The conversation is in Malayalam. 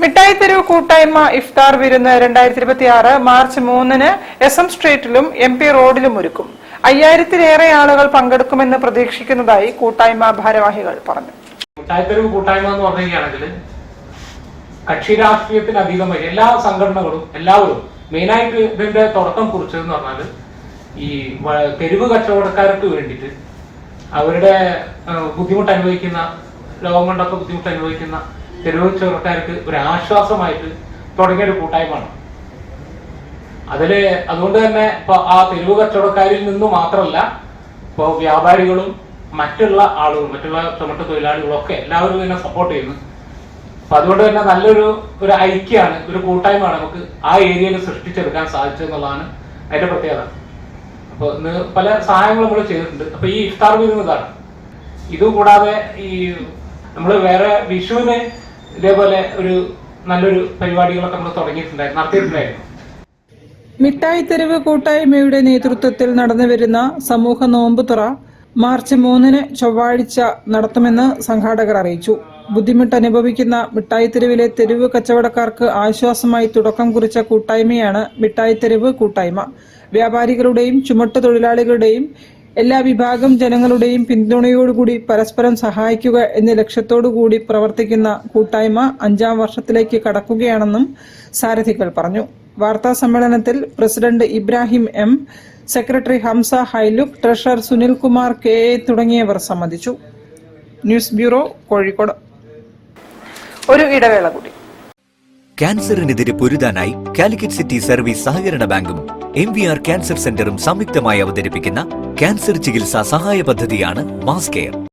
മിഠായി തെരുവ് കൂട്ടായ്മ ഇഫ്താർ വിരുന്ന് 2026 മാർച്ച് 3-ന് SM സ്ട്രീറ്റിലും MP റോഡിലും ഒരുക്കും. 5000-ലേറെ ആളുകൾ പങ്കെടുക്കുമെന്ന് പ്രതീക്ഷിക്കുന്നതായി കൂട്ടായ്മ ഭാരവാഹികൾ പറഞ്ഞു. മിഠായി തെരുവ് കൂട്ടായ്മ എന്ന് പറയുകയാണെങ്കിൽ കക്ഷി രാഷ്ട്രീയത്തിന് അതീതമായി എല്ലാ സംഘടനകളും എല്ലാവരും മെയിനായിട്ട് ഇതിന്റെ തുടക്കം കുറിച്ചതെന്ന് പറഞ്ഞാൽ ഈ തെരുവ് കച്ചവടക്കാർക്ക് വേണ്ടിയിട്ട് അവരുടെ ബുദ്ധിമുട്ട് അനുഭവിക്കുന്ന ലോകം കൊണ്ടൊക്കെ ബുദ്ധിമുട്ട് അനുഭവിക്കുന്ന തെരുവ് കച്ചവടക്കാർക്ക് ഒരു ആശ്വാസമായിട്ട് തുടങ്ങിയ ഒരു കൂട്ടായ്മയാണ്. അതുകൊണ്ട് തന്നെ ഇപ്പൊ ആ തെരുവ് കച്ചവടക്കാരിൽ നിന്നും മാത്രമല്ല ഇപ്പോൾ വ്യാപാരികളും മറ്റുള്ള ആളുകളും മറ്റുള്ള ചുമട്ട് തൊഴിലാളികളും ഒക്കെ എല്ലാവരും ഇതിനെ സപ്പോർട്ട് ചെയ്യുന്നു. അപ്പൊ അതുകൊണ്ട് തന്നെ നല്ലൊരു ഐക്യമാണ്, ഒരു കൂട്ടായ്മയാണ് നമുക്ക് ആ ഏരിയയിൽ സൃഷ്ടിച്ചെടുക്കാൻ സാധിച്ചതെന്നുള്ളതാണ് അതിന്റെ പ്രത്യേകത. അപ്പൊ ഇന്ന് പല സഹായങ്ങളും നമ്മൾ ചെയ്തിട്ടുണ്ട്. അപ്പൊ ഈ ഇഫ്താർ വിരുന്നതാണ്. ഇതുകൂടാതെ ഈ നമ്മൾ വേറെ വിഷുവിന് ഇതേപോലെ നല്ലൊരു പരിപാടികളൊക്കെ നമ്മൾ നടത്തിയിട്ടുണ്ടായിരുന്നു. മിഠായി തെരുവ് കൂട്ടായ്മയുടെ നേതൃത്വത്തിൽ നടന്നുവരുന്ന സമൂഹ നോമ്പുതുറ മാർച്ച് 3-ന് ചൊവ്വാഴ്ച നടത്തുമെന്ന് സംഘാടകർ അറിയിച്ചു. ബുദ്ധിമുട്ട് അനുഭവിക്കുന്ന മിഠായി തെരുവിലെ തെരുവ് കച്ചവടക്കാർക്ക് ആശ്വാസമായി തുടക്കം കുറിച്ച കൂട്ടായ്മയാണ് മിഠായി തെരുവ് കൂട്ടായ്മ. വ്യാപാരികളുടെയും ചുമട്ട് തൊഴിലാളികളുടെയും എല്ലാ വിഭാഗം ജനങ്ങളുടെയും പിന്തുണയോടുകൂടി പരസ്പരം സഹായിക്കുക എന്ന ലക്ഷ്യത്തോടുകൂടി പ്രവർത്തിക്കുന്ന കൂട്ടായ്മ 5ാം വർഷത്തിലേക്ക് കടക്കുകയാണെന്നും സാരഥികൾ പറഞ്ഞു. വാർത്താ സമ്മേളനത്തിൽ president Ibrahim M, secretary Hamza Hailuk, treasurer Sunilkumar KA തുടങ്ങിയവർ സംബന്ധിച്ചു. News bureau, Kozhikode. ഒരു ഇടവേള കൂടി. ക്യാൻസറിനെതിരെ പൊരുതാനായി കാലിക്കറ്റ് സിറ്റി സർവീസ് സഹകരണ ബാങ്കും MVR ക്യാൻസർ സെന്ററും സംയുക്തമായി അവതരിപ്പിക്കുന്ന ക്യാൻസർ ചികിത്സാ സഹായ പദ്ധതിയാണ് മാസ് കെയർ.